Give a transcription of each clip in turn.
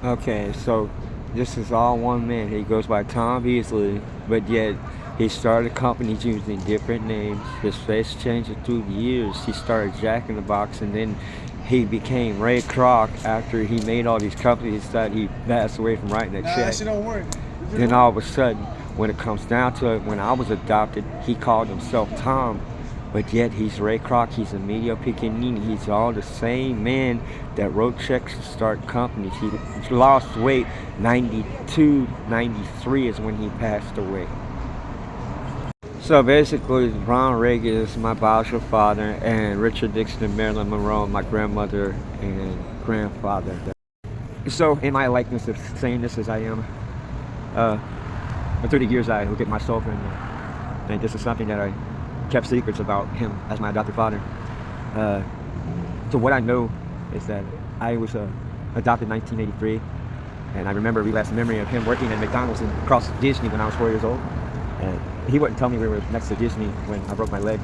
Okay, so this is all one man. He goes by Tom Beasley, but yet he started companies using different names. His face changed through the years. He started Jack in the Box, and then he became Ray Kroc after he made all these companies that he passed away from writing a Nah, that check. shit don't work. Then all of a sudden, when it comes down to it, when I was adopted, he called himself Tom, but yet he's Ray Kroc. He's Emilio Piccanini. He's all the same man that wrote checks to start companies. He lost weight 92, 93 is when he passed away. So basically, Ron Reagan is my biological father, and Richard Nixon and Marilyn Monroe, my grandmother and grandfather. So, in my likeness of saying this as I am, uh, but through the years I look at myself and this is something that I kept secrets about him as my adopted father. Uh, so what I know is that I was adopted in 1983, and I remember a relapsed memory of him working at McDonald's and across Disney when I was 4 years old. And he wouldn't tell me we were next to Disney when I broke my leg,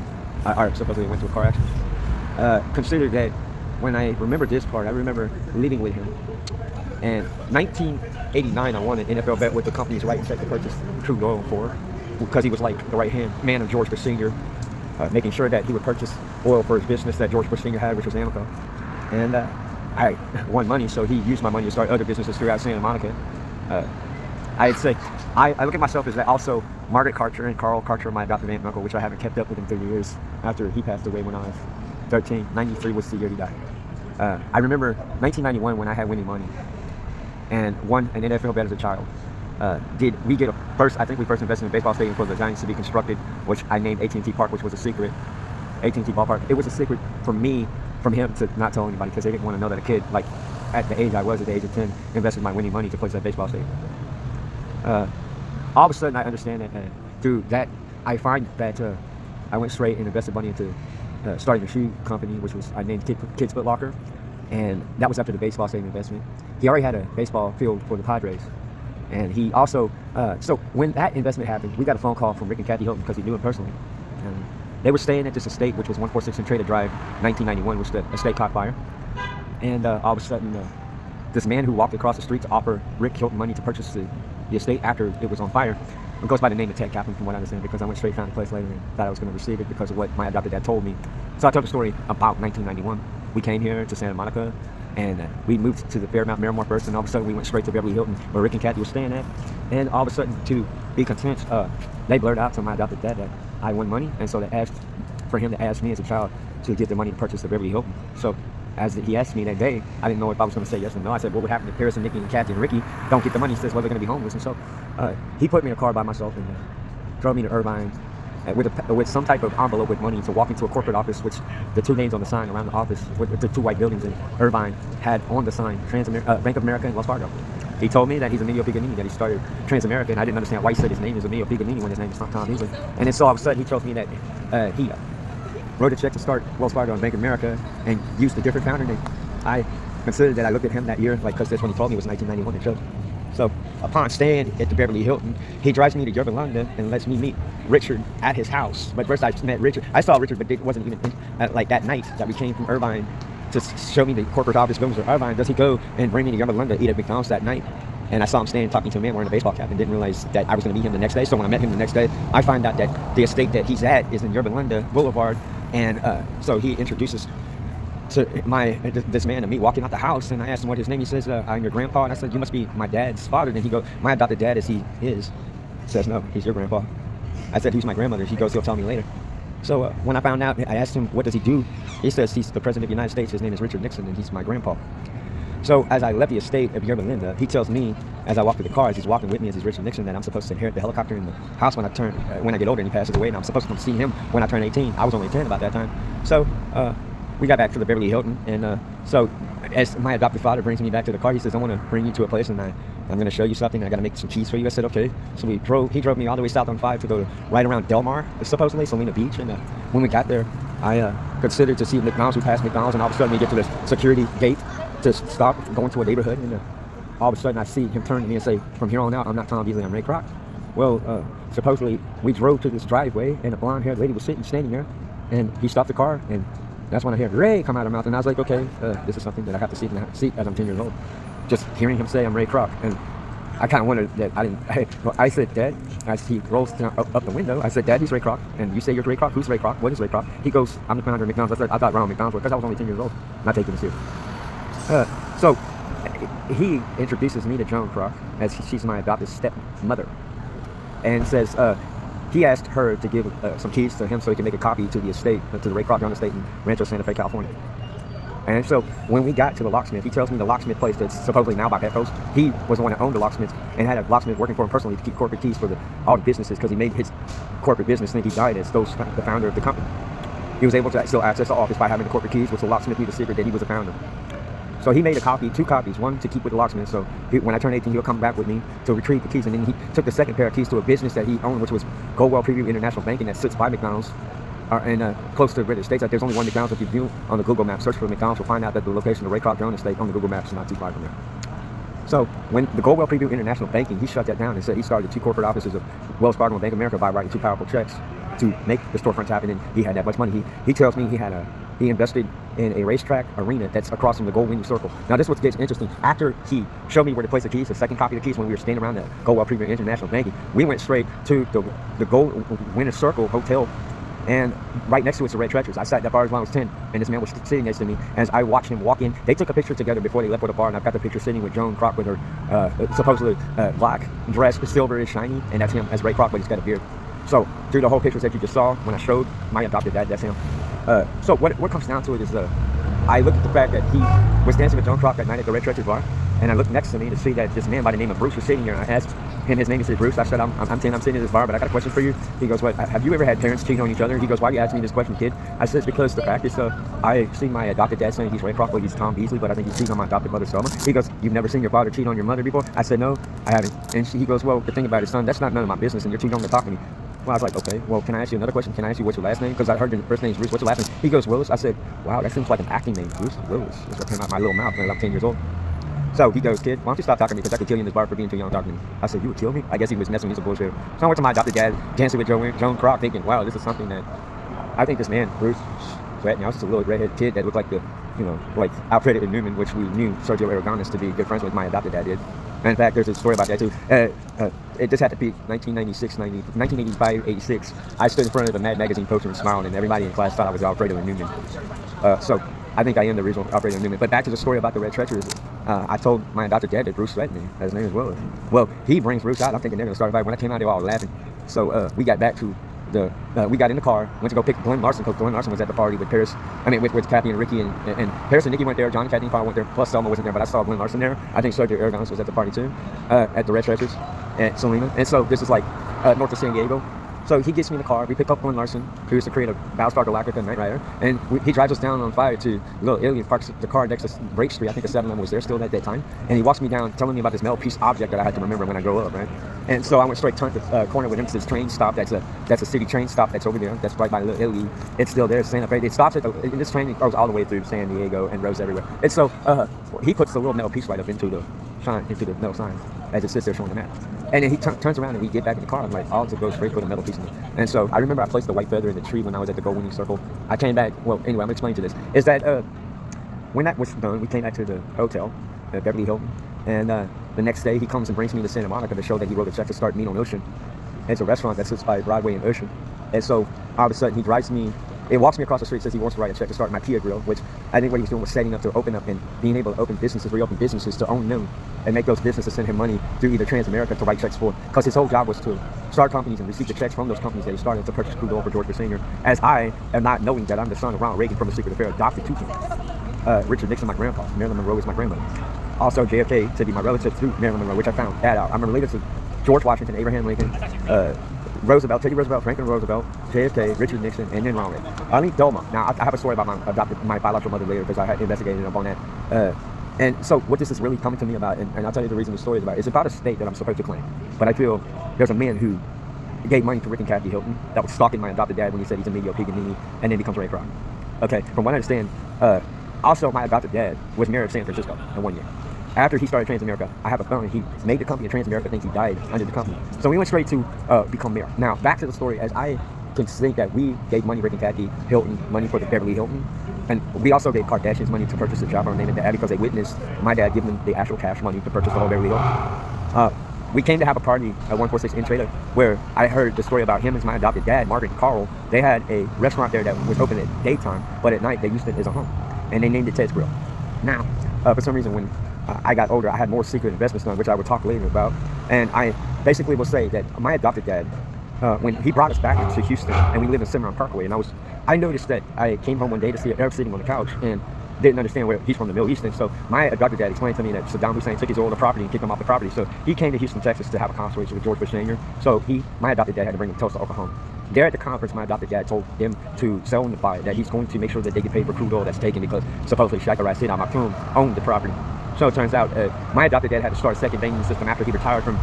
or supposedly went to a car accident. Consider that when I remember this part, I remember leaving with him. And 1989, I won an NFL bet with the company's right check to purchase crude oil for, because he was like the right hand man of George Bush Sr., making sure that he would purchase oil for his business that George Bush Sr. had, which was Amoco. And I won money, so he used my money to start other businesses throughout Santa Monica. I'd say I look at myself as that also Margaret Carter and Carl Carter, my adopted aunt and uncle, which I haven't kept up with in 30 years after he passed away when I was 13. 93 was the year he died. I remember 1991 when I had winning money and won an NFL bet as a child. Did we get I think we first invested in a baseball stadium for the Giants to be constructed, which I named AT&T Park, which was a secret. AT&T Ballpark. It was a secret from him to not tell anybody, because they didn't want to know that a kid, like at the age I was, at the age of 10, invested my winning money to place that baseball stadium. All of a sudden I understand that through that, I find that I went straight and invested money into starting a shoe company, which was I named Kids Foot Locker, and that was after the baseball stadium investment. He already had a baseball field for the Padres, and he also so when that investment happened, we got a phone call from Rick and Kathy Hilton, because he knew him personally, and they were staying at this estate, which was 146 Trader Drive, 1991, which the estate caught fire, and all of a sudden this man who walked across the street to offer Rick Hilton money to purchase the estate after it was on fire, it goes by the name of Ted Kaplan, from what I understand, because I went straight, found the place later, and thought I was going to receive it because of what my adopted dad told me. So I told the story about 1991. We came here to Santa Monica, and we moved to the Fairmount Miramar first, and all of a sudden we went straight to Beverly Hilton, where Rick and Kathy were staying at. And all of a sudden, to be content, they blurted out to my adopted dad that I won money, and so they asked for him to ask me as a child to get the money to purchase the Beverly Hilton. So as he asked me that day, I didn't know if I was going to say yes or no. I said, what would happen if Paris and Nikki and Kathy and Ricky don't get the money? He says, well, they're going to be homeless. And so he put me in a car by myself and drove me to Irvine with some type of envelope with money to walk into a corporate office, which the two names on the sign around the office, with the two white buildings in Irvine, had on the sign Bank of America and Wells Fargo. He told me that he's Emilio Piccanini, that he started Transamerica, and I didn't understand why he said his name is Emilio Piccanini when his name is Tom Beasley. And then so all of a sudden he told me that he wrote a check to start Wells Fargo and Bank of America and used a different founder name. I considered that I looked at him that year, like, because that's when he told me it was 1991 and showed. So upon staying at the Beverly Hilton, he drives me to Yorba Linda and lets me meet Richard at his house. But first I met Richard. I saw Richard, but it wasn't even like that night that we came from Irvine to show me the corporate office buildings of Irvine. Does he go and bring me to Yorba Linda, eat at McDonald's that night? And I saw him standing talking to a man wearing a baseball cap, and didn't realize that I was going to meet him the next day. So when I met him the next day, I find out that the estate that he's at is in Yorba Linda Boulevard. And so he introduces to this man to me walking out the house, and I asked him what his name. He says, I'm your grandpa. And I said, you must be my dad's father. Then he goes, my adopted dad, as he is, says, no, he's your grandpa. I said, who's my grandmother? He goes, he'll tell me later. So when I found out, I asked him, what does he do? He says he's the president of the United States. His name is Richard Nixon, and he's my grandpa. So as I left the estate of Yorba Linda, he tells me, as I walk through the car, as he's walking with me, as he's Richard Nixon, that I'm supposed to inherit the helicopter in the house when I get older, and he passes away, and I'm supposed to come see him when I turn 18. I was only 10 about that time. So we got back to the Beverly Hilton, and so as my adopted father brings me back to the car, he says, I want to bring you to a place, and I'm going to show you something. I got to make some cheese for you. I said, okay. So he drove me all the way south on 5 to go right around Del Mar, supposedly, Salina Beach. And when we got there, I considered to see McDonald's. We passed McDonald's, and all of a sudden we get to the security gate to stop going to a neighborhood, and all of a sudden I see him turn to me and say, from here on out, I'm not Tom Beasley, I'm Ray Kroc. Well, supposedly we drove to this driveway, and a blonde-haired lady was standing there, and he stopped the car, and that's when I heard Ray come out of her mouth, and I was like, okay, this is something that I have to see as I'm 10 years old. just hearing him say I'm Ray Kroc, and I kind of wondered that I didn't. I said, Dad, as he rolls down, up the window, I said, Dad, he's Ray Kroc, and you say you're Ray Kroc. Who's Ray Kroc? What is Ray Kroc? He goes, I'm the founder of McDonald's. I said, I thought Ronald McDonald was, because I was only 10 years old, not taking it serious. So he introduces me to Joan Kroc, as she's my adopted stepmother, and says he asked her to give some keys to him so he can make a copy to the estate, to the Ray Kroc Joan estate in Rancho Santa Fe, California. And so when we got to the locksmith, he tells me the locksmith place that's supposedly now by Petco's, he was the one that owned the locksmith and had a locksmith working for him personally to keep corporate keys for all the businesses, because he made his corporate business think he died as the founder of the company. He was able to still access the office by having the corporate keys, which the locksmith knew the secret that he was a founder. So he made a copy, 2 copies, one to keep with the locksmith. So when I turn 18, he'll come back with me to retrieve the keys. And then he took the second pair of keys to a business that he owned, which was Goldwell Preview International Banking, that sits by McDonald's. And close to where the state's at. There's only one McDonald's. If you view on the Google map, search for McDonald's, you'll find out that the location of the Ray Kroc Joan estate on the Google maps is not too far from there. So when the Goldwell Preview International Banking, he shut that down and said he started 2 corporate offices of Wells Fargo and Bank of America by writing 2 powerful checks to make the storefronts happen. And he had that much money. He tells me he invested in a racetrack arena that's across from the gold winning circle. Now this is what gets interesting. After he showed me where to place the keys, the second copy of the keys, when we were standing around the Goldwell Preview International Banking, we went straight to the gold winning circle hotel. And right next to it's the Red Treacherous. I sat at that bar when I was 10, and this man was sitting next to me. As I watched him walk in, they took a picture together before they left for the bar, and I've got the picture sitting with Joan Kroc with her supposedly black dress, silver is shiny, and that's him as Ray Kroc, but he's got a beard. So through the whole pictures that you just saw, when I showed my adopted dad, that's him. So what comes down to it is I looked at the fact that he was dancing with Joan Kroc that night at the Red Treacherous bar, and I looked next to me to see that this man by the name of Bruce was sitting here, and I asked him his name. He said, Bruce. I said, I'm 10, I'm sitting at this bar, but I got a question for you. He goes, what, have you ever had parents cheating on each other? He goes, why are you asking me this question, kid? I said, it's because the fact is, I see my adopted dad saying he's Ray Kroc, but he's Tom Beasley, but I think he's cheating on my adopted mother, Selma. He goes, you've never seen your father cheat on your mother before? I said, no, I haven't. And he goes, well, the thing about it, son, that's not none of my business, and you're too young to talk to me. Well, I was like, okay, well, can I ask you another question? Can I ask you what's your last name? Because I heard your first name is Bruce. What's your last name? He goes, Willis. I said, wow, that seems like an acting name, Bruce Willis. That's what came out my little mouth when I was 10 years old. So he goes, kid, why don't you stop talking to me, because I could kill you in this bar for being too young to talk to me. I said, you would kill me? I guess he was messing with me, some bullshit. So I went to my adopted dad, dancing with Joan Kroc, thinking, wow, this is something that I think this man, Bruce, I was just a little redhead kid that looked like like Alfredo and Newman, which we knew Sergio Aragonis to be good friends with. My adopted dad did. And in fact, there's a story about that too. It just had to be 1985, 86. I stood in front of the Mad Magazine poster and smiled, and everybody in class thought I was Alfredo and Newman. So I think I am the original Alfredo and Newman. But back to the story about the Red Treacherous. I told my adopted dad that Bruce threatened me. His name is Willis. Well, he brings Bruce out. I'm thinking they're going to start a fight. When I came out, they were all laughing. So we got back to we got in the car, went to go pick Glenn Larson, because Glenn Larson was at the party with with Kathy and Ricky, and Paris and Nikki went there, John and Kathy and Paul went there, plus Selma wasn't there, but I saw Glenn Larson there. I think Sergio Aragonis was at the party too, at the Red Treacherous, at Selena. And so this is like north of San Diego. So he gets me in the car, we pick up Glenn Larson, who used to create a Battlestar Galactica Knight Rider, and he drives us down on fire to Little Italy, parks the car next to Break Street. I think the 7-Eleven was there still at that time, and he walks me down telling me about this metal piece object that I had to remember when I grow up, right? And so I went straight to the corner with him to this train stop. That's a city train stop that's over there. That's right by Little Italy. It's still there, Santa Fe. It stops at this train goes all the way through San Diego and rows everywhere. And so he puts the little metal piece right up into the metal sign as it sits there showing the map. And then he turns around and we get back in the car. I'm like, I'll just go straight for the metal piece in it. And so I remember I placed the white feather in the tree when I was at the gold winning circle. I came back. Well, anyway, I'm going to explain to this. Is that when that was done, we came back to the hotel at Beverly Hilton. And the next day he comes and brings me to Santa Monica to show that he wrote a check to start Mean on Ocean. It's a restaurant that sits by Broadway and Ocean. And so all of a sudden he drives me. It walks me across the street, says he wants to write a check to start my Kia Grill, which I think what he was doing was setting up to open up and being able to open businesses, reopen businesses, to own them and make those businesses send him money through either Transamerica to write checks for. Because his whole job was to start companies and receive the checks from those companies that he started to purchase crude oil for George Bush Sr. As I am not knowing that I'm the son of Ronald Reagan from a secret affair adopted to him. Richard Nixon, my grandpa. Marilyn Monroe is my grandmother. Also JFK to be my relative through Marilyn Monroe, which I found that out. I'm related to George Washington, Abraham Lincoln, Roosevelt, Teddy Roosevelt, Franklin Roosevelt, JFK, Richard Nixon, and then Ronald Reagan. Only Dolma. Now, I have a story about my biological mother later because I had investigated up on that. And so what this is really coming to me about, and I'll tell you the reason the story is about, it's about a state that I'm supposed to claim. But I feel there's a man who gave money to Rick and Kathy Hilton that was stalking my adopted dad when he said he's a Medio Piganini, and then becomes Ray Kroc. Okay, from what I understand, also my adopted dad was mayor of San Francisco in 1 year. After he started Transamerica, I have a felony. He made the company of Transamerica think he died under the company. So we went straight to become mayor. Now, back to the story, as I can think that we gave money, Rick and Kathy Hilton, money for the Beverly Hilton. And we also gave Kardashians money to purchase a job on our name and dad because they witnessed my dad give them the actual cash money to purchase the whole Beverly Hills. We came to have a party at 146 in Trader where I heard the story about him as my adopted dad, Margaret and Carl. They had a restaurant there that was open at daytime, but at night they used it as a home. And they named it Ted's Grill. Now, for some reason, when I got older, I had more secret investments done, which I will talk later about. And I basically will say that my adopted dad, when he brought us back to Houston, and we lived in Cimarron Parkway, and I noticed that I came home one day to see Eric sitting on the couch, and didn't understand where he's from, the Middle East. And so my adopted dad explained to me that Saddam Hussein took his oil property and kicked him off the property. So he came to Houston, Texas to have a conference with George Bush Sr. So my adopted dad had to bring him to Tulsa, Oklahoma. There at the conference, my adopted dad told them to sell and buy it, that he's going to make sure that they get paid for crude oil that's taken because supposedly Sheikh Rashid Al Maktoum owned the property. So it turns out my adopted dad had to start a second banking system after he retired from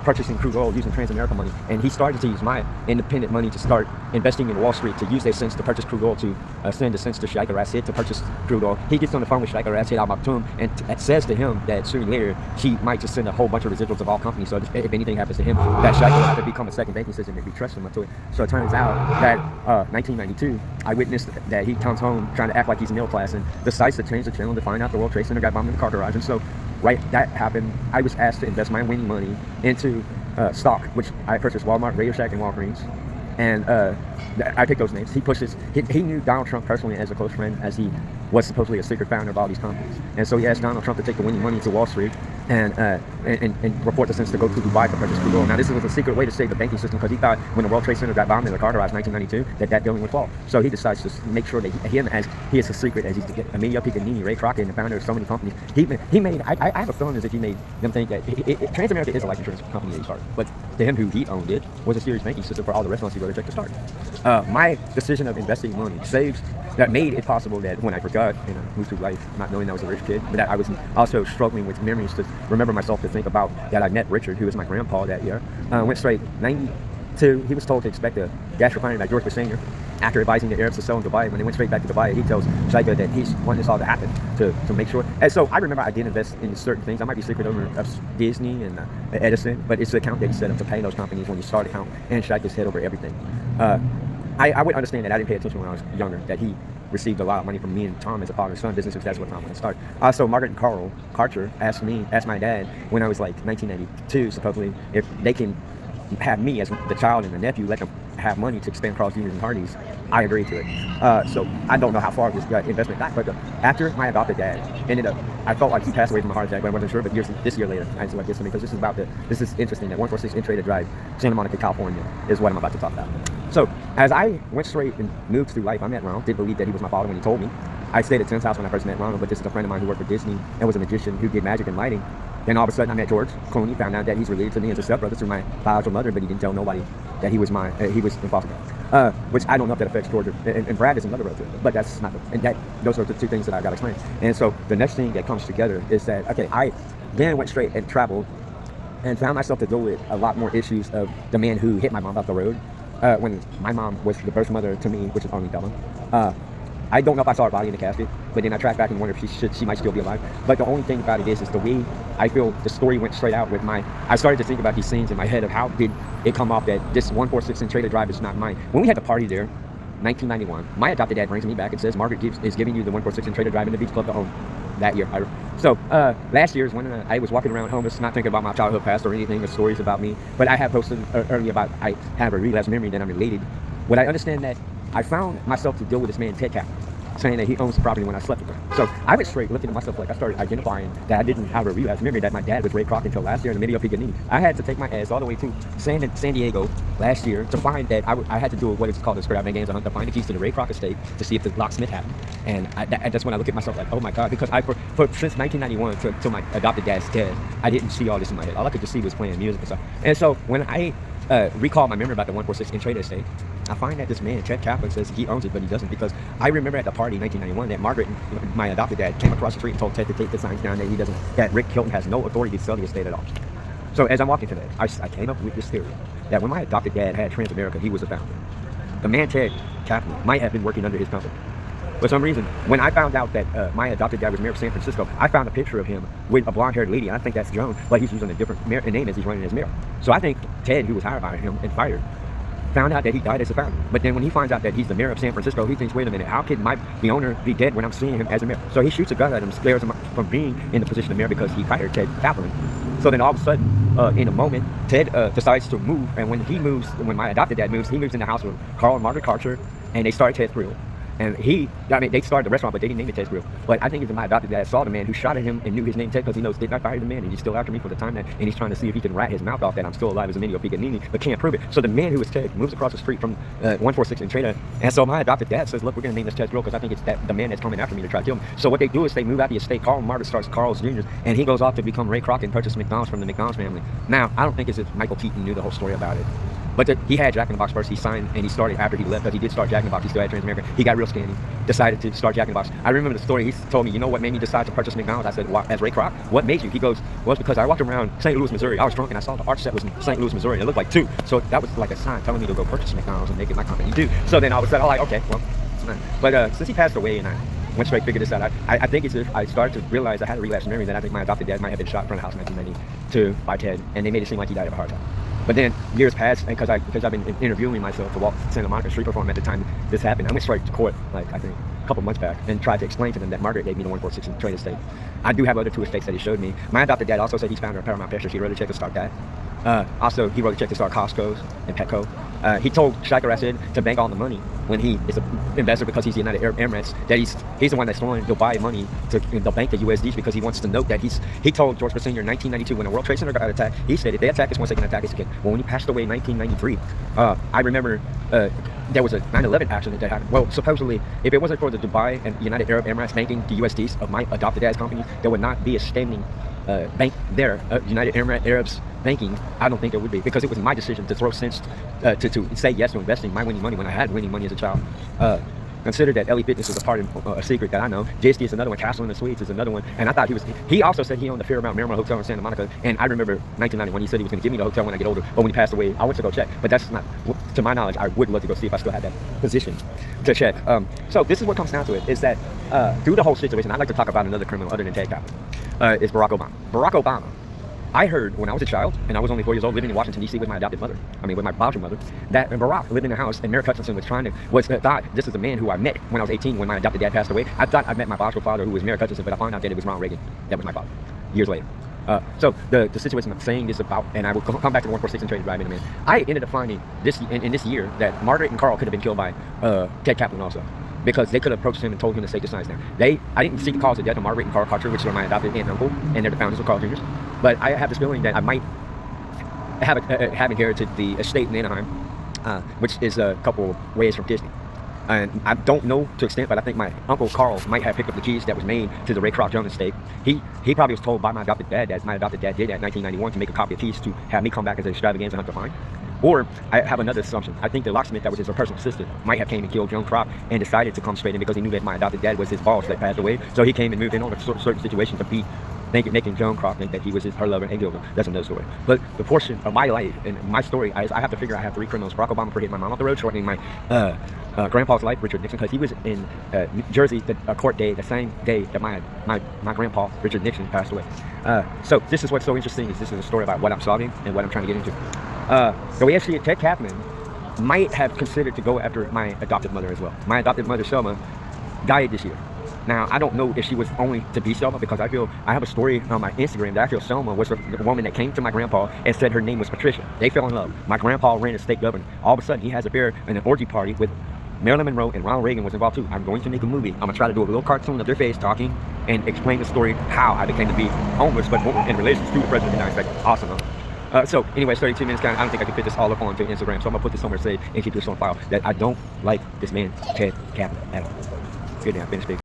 purchasing crude oil using Transamerica money. And he started to use my independent money to start investing in Wall Street, to use their cents to purchase crude oil, to send the cents to Sheikh Rashid to purchase crude oil. He gets on the phone with Sheikh Rashid Al Maktoum and says to him that sooner or later he might just send a whole bunch of residuals of all companies. So if anything happens to him, that Sheikh will have to become a second banking system if we trust him to it. So it turns out that 1992, I witnessed that he comes home trying to act like he's middle class and decides to change the channel to find out the World Trade Center got bombed in the car garage. And so right, that happened. I was asked to invest my winning money into stock, which I purchased Walmart, Radio Shack, and Walgreens. And I picked those names. He knew Donald Trump personally as a close friend, as he was supposedly a secret founder of all these companies. And so he asked Donald Trump to take the winning money to Wall Street and report the cents to go to Dubai to purchase crude oil. Now, this was a secret way to save the banking system because he thought when the World Trade Center got bombed in the car garage in 1992 that building would fall. So he decides to make sure that he is a secret, as he's Emilio Piccanini, Ray Crockett, and the founder of so many companies. He made, I have a feeling as if he made them think that Transamerica is a life insurance company that he started. But to him, who he owned it, was a serious banking system for all the restaurants he wrote a check to start. My decision of investing money that made it possible that when I forgot and I moved through life not knowing I was a rich kid, but that I was also struggling with memories to remember myself, to think about that I met Richard, who was my grandpa that year. Went straight 92. He was told to expect a gas refinery by George Bush Sr. After advising the Arabs to sell in Dubai. When they went straight back to Dubai, he tells Sheikh that he's wanting this all to happen to make sure. And so I remember I did invest in certain things. I might be secret owner of Disney and Edison, but it's the account that he set up to pay those companies when you start account, and Sheikh is head over everything. I would understand that I didn't pay attention when I was younger, that he received a lot of money from me and Tom as a father and son business, because that's what Tom wanted to start. So Margaret and Carl Karcher asked my dad when I was like 1992, supposedly, if they can have me as the child and the nephew, let them have money to expand Carl's Jr. and Hardee's. I agreed to it. So I don't know how far this investment got, but after my adopted dad ended up, I felt like he passed away from a heart attack, but I wasn't sure. But this year later, I just like this to me because this is interesting. That 146 in Trader Drive, Santa Monica, California, is what I'm about to talk about. So as I went straight and moved through life, I met Ronald. Didn't believe that he was my father when he told me. I stayed at Tim's house when I first met Ronald, but this is a friend of mine who worked for Disney and was a magician who did magic and lighting. Then all of a sudden I met George Clooney, found out that he's related to me as a stepbrother through my biological mother, but he didn't tell nobody that he was in foster care. Which I don't know if that affects George. And Brad is another relative, but that's not, those are the two things that I got to explain. And so the next thing that comes together is that, okay, I then went straight and traveled and found myself to deal with a lot more issues of the man who hit my mom off the road. When my mom was the birth mother to me, which is only Bella. I don't know if I saw her body in the casket, but then I tracked back and wondered if she might still be alive. But the only thing about it is the way I feel the story went straight out with I started to think about these scenes in my head of how did it come off that this 146 in Trader Drive is not mine. When we had the party there, 1991, my adopted dad brings me back and says, Margaret is giving you the 146 in Trader Drive in the Beach Club to own that year. So last year is when I was walking around homeless, not thinking about my childhood past or anything or stories about me, but I have posted earlier about I have a relapse memory that I'm related. Would I understand that I found myself to deal with this man, Ted Kaplan, saying that he owns the property when I slept with him. So I went straight looking at myself like I started identifying that I didn't have a relapse memory, that my dad was Ray Kroc until last year in the Emilio Piccanini. I had to take my ass all the way to San Diego last year to find that I had to do what is called a extravaganza hunt to find the keys to the Ray Kroc estate to see if the locksmith happened. And that's when I look at myself like, oh my God, because since 1991 till my adopted dad's dead, I didn't see all this in my head. All I could just see was playing music and stuff. And so when I recall my memory about the 146 in Trader estate, I find that this man, Ted Kaplan, says he owns it, but he doesn't, because I remember at the party in 1991 that Margaret, my adopted dad, came across the street and told Ted to take the signs down that Rick Hilton has no authority to sell the estate at all. So as I'm walking today, I came up with this theory that when my adopted dad had Transamerica, he was a founder. The man, Ted Kaplan, might have been working under his company. For some reason, when I found out that my adopted dad was mayor of San Francisco, I found a picture of him with a blonde-haired lady. I think that's Joan, but he's using a different name as he's running as mayor. So I think Ted, who was hired by him and fired, found out that he died as a founder. But then when he finds out that he's the mayor of San Francisco, he thinks, wait a minute, how can the owner be dead when I'm seeing him as a mayor? So he shoots a gun at him, scares him from being in the position of mayor because he fired Ted Kaplan. So then all of a sudden, in a moment, Ted decides to move, and when when my adopted dad moves, he moves in the house with Carl and Margaret Karcher, and they start Ted's Grill. And they started the restaurant, but they didn't name it Ted's Grill. But I think even my adopted dad saw the man who shot at him and knew his name Ted because he knows I fired the man and he's still after me for the time that, and he's trying to see if he can rat his mouth off that I'm still alive as a mini Picanini, but can't prove it. So the man who is Ted moves across the street from 146 and Trader, and so my adopted dad says, look, we're going to name this Ted's Grill because I think it's the man that's coming after me to try to kill him. So what they do is they move out the estate. Carl and Margaret starts Carl's Jr., and he goes off to become Ray Kroc and purchase McDonald's from the McDonald's family. Now, I don't think it's that Michael Keaton knew the whole story about it. But he had Jack in the Box first. He signed and he started after he left, because he did start Jack in the Box. He still had Trans-American. He got real scanny, decided to start Jack in the Box. I remember the story. He told me, you know what made me decide to purchase McDonald's? I said, well, as Ray Kroc, what made you? He goes, well, it's because I walked around St. Louis, Missouri. I was drunk and I saw the art set was in St. Louis, Missouri. And it looked like 2. So that was like a sign telling me to go purchase McDonald's and make it my company too. So then all of a sudden, I'm like, okay, well, but since he passed away and I went straight figured this out, I think I started to realize I had a relapse memory that I think my adopted dad might have been shot in front of the house in 1992 by Ted, and they made it seem like he died of a heart attack. But then years passed, and because I've been interviewing myself to walk Santa Monica street perform at the time this happened, I went straight to court, like I think a couple months back, and tried to explain to them that Margaret gave me the 146 and trade estate. I do have other 2 estates that he showed me. My adopted dad also said he's founder of Paramount Pictures. He wrote a check to start that. Also, he wrote a check to start Costco's and Petco. He told Shaker Rashid to bank all the money when he is an investor because he's the United Arab Emirates, that he's the one that's throwing Dubai money to the bank the USDs because he wants to note that he told George Bush Sr. in 1992 when the World Trade Center got attacked, he said if they attack us once, they can attack us again. Well, when he passed away in 1993, I remember there was a 9/11 accident that happened. Well, supposedly, if it wasn't for the Dubai and United Arab Emirates banking the USDs of my adopted dad's company, there would not be a standing bank there, United Arabs banking. I don't think it would be, because it was my decision to throw sense to say yes to investing my winning money when I had winning money as a child. Consider that LE Fitness is a secret that I know. JST is another one. Castle in the Suites is another one. And I thought he also said he owned the Fairmount Miramar Hotel in Santa Monica. And I remember 1991, he said he was going to give me the hotel when I get older. But when he passed away, I went to go check. But that's not, to my knowledge, I would love to go see if I still had that position to check. So this is what comes down to it, is that through the whole situation, I'd like to talk about another criminal other than Ted Kaplan. Is Barack Obama. Barack Obama. I heard when I was a child, and I was only 4 years old, living in Washington, D.C. with my adopted mother, with my biological mother, that Barack lived in the house, and Mayor Hutchinson thought this is the man who I met when I was 18 when my adopted dad passed away. I thought I met my biological father, who was Mayor Hutchinson, but I found out that it was Ronald Reagan. That was my father, years later. So the situation I'm saying this about, and I will come back to the 146 and Trader Drive in a minute. I ended up finding in this year that Margaret and Carl could have been killed by Ted Kaplan also, because they could have approached him and told him to take the signs down. I didn't seek the cause of death of Margaret and Carl Karcher, which are my adopted aunt and uncle, and they're the founders of Carl Jr.'s. But I have this feeling that I might have inherited the estate in Anaheim, which is a couple ways from Disney. And I don't know to extent, but I think my uncle Carl might have picked up the keys that was made to the Ray Kroc Jones estate. He probably was told by my adopted dad, as my adopted dad did in 1991, to make a copy of keys to have me come back as an extravaganza hunt to find. Or I have another assumption. I think the locksmith that was his personal assistant might have came and killed Joan Kroc and decided to come straight in because he knew that my adopted dad was his boss that passed away. So he came and moved in on a certain situation to be making Joan Kroc think that he was her lover and killed him. That's another story. But the portion of my life and my story, I have to figure I have 3 criminals. Barack Obama for hitting my mom off the road, shortening my grandpa's life, Richard Nixon, because he was in New Jersey, a court day, the same day that my grandpa, Richard Nixon, passed away. So this is what's so interesting, is this is a story about what I'm solving and what I'm trying to get into. So we actually, Ted Kaplan might have considered to go after my adopted mother as well. My adopted mother, Selma, died this year. Now, I don't know if she was only to be Selma, because I have a story on my Instagram that I feel Selma was the woman that came to my grandpa and said her name was Patricia. They fell in love. My grandpa ran as state governor. All of a sudden, he has a bear in an orgy party with Marilyn Monroe, and Ronald Reagan was involved too. I'm going to make a movie. I'm going to try to do a little cartoon of their face talking and explain the story, how I became to be homeless, but in relation to the president of the United States. Awesome, huh? So anyways, 32 minutes down. I don't think I can fit this all up onto Instagram, so I'm going to put this somewhere safe and keep this on file, that I don't like this man, Ted Kaplan, at all. Good now, finish speaking.